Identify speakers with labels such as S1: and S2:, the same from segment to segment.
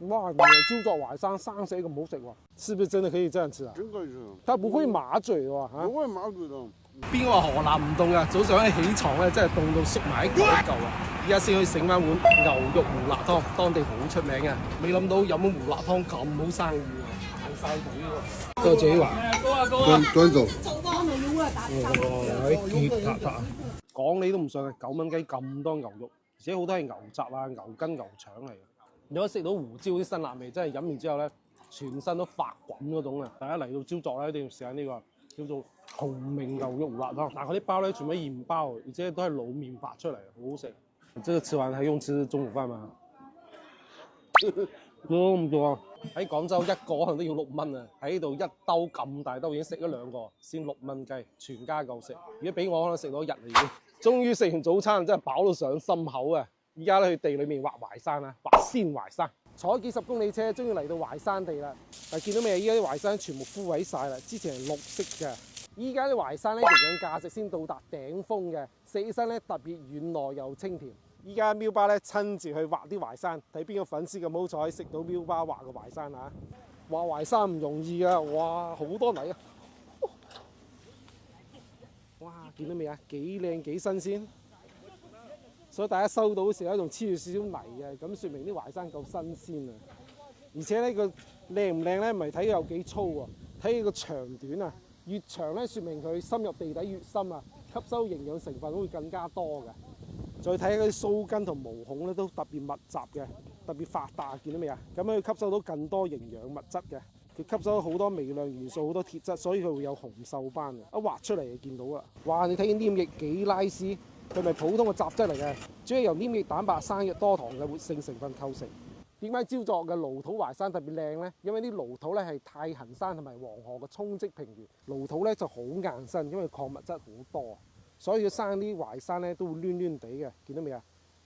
S1: 哇，原来焦作淮山生食咁好食喎，是不是真的可以這樣吃啊？
S2: 真可以吃，
S1: 它不會麻嘴喎嚇。
S2: 不會麻嘴的。
S3: 邊個話河南唔凍啊？早上一起床咧，真係凍到縮埋一嚿一嚿啊！依家先可以醒翻碗牛肉胡辣湯，當地好出名嘅。未諗到飲碗胡辣湯咁好生意喎，排晒隊喎。多謝話，
S2: 端走。
S1: 結塔塔，講你都唔信啊！9蚊雞咁多牛肉，而且好多係牛雜啊、牛筋、牛腸嚟嘅。如果食到胡椒啲辛辣味，真係飲完之後咧，全身都發滾嗰種啊！大家嚟到焦作咧，一定要試下呢個叫做紅明牛肉胡辣湯。但係嗰啲包咧全部現包，而且都係老麵發出嚟，好好食。這個吃完還用吃中午飯嗎？都唔多。喺廣州一個可能都要6蚊啊！喺度一兜咁大兜已經食咗2個，先6蚊雞，全家夠食。如果俾我可能食到1嚟嘅。終於食完早餐，真係飽到上心口啊！依家咧去地裏面挖淮山啦，挖鮮淮山。坐幾10公里車，終於嚟到淮山地啦。但見到未？依家啲淮山全部枯萎晒啦，之前係綠色嘅。依家啲淮山咧營養價值先到達頂峰嘅，食起身咧特別軟糯又清甜。依家喵爸咧親自去挖啲淮山，睇邊個粉絲咁好彩食到喵爸挖嘅淮山啊！挖淮山唔容易啊！哇，好多泥啊！哇，見到未啊？幾靚幾新鮮，所以大家收到嘅時候仲黐住少少泥嘅，咁説明啲淮山夠新鮮啊！而且呢個靚唔靚咧，唔係睇佢有幾粗喎，睇佢個長短啊！越長咧，説明佢深入地底越深啊，吸收營養成分會更加多嘅。再睇下嗰啲鬚根同毛孔咧，都特別密集嘅，特別發達，見到未啊？咁樣佢吸收到更多營養物質嘅，佢吸收到好多微量元素、好多鐵質，所以佢會有紅瘦斑嘅。一挖出嚟就見到啦。哇！你睇見黏液幾拉絲，佢咪普通嘅雜質嚟嘅，主要由黏液蛋白、生嘅多糖嘅活性成分構成。點解焦作嘅蘆土淮山特別靚咧？因為啲蘆土咧係太行山同埋黃河嘅沖積平原，蘆土咧就好硬身，因為礦物質好多。所以佢生啲淮山咧都會攣攣地嘅，見到未啊？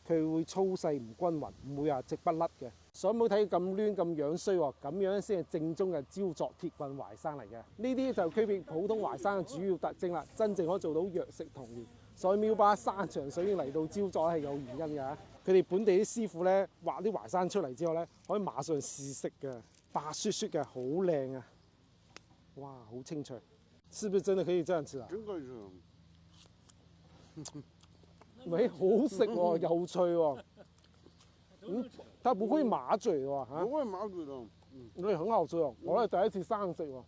S1: 佢會粗細唔均勻，唔會話直不甩嘅。所以唔好睇咁攣咁樣衰喎，咁樣先係正宗嘅焦作鐵棍淮山嚟嘅。呢啲就區別普通淮山嘅主要特徵啦，真正可以做到藥食同源。所以喵爸山長水遠嚟到焦作係有原因㗎。佢哋本地啲師傅咧挖啲淮山出嚟之後咧，可以馬上試食嘅，白雪雪嘅，好靚啊！哇，好清脆，是不是真的可以這樣吃啊？
S2: 真可以吃。
S1: 喂，好食喎，又脆喎。它不會麻嘴喎嚇。
S2: 不會麻嘴的。
S1: 對，很好吃喎，我係第一次生食喎。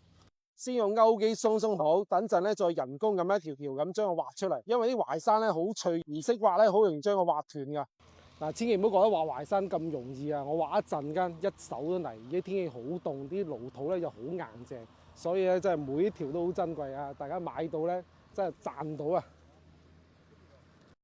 S1: 先用勾機鬆鬆好，等陣咧再人工咁一條條咁將佢挖出嚟，因為啲淮山咧好脆，唔識挖咧好容易將佢挖斷㗎。嗱，千祈唔好覺得挖淮山咁容易啊！我挖一陣間一手都泥，而家天氣好凍，啲蘆土咧又好硬淨，所以咧真係每一條都好珍貴啊！大家買到咧真係賺到啊！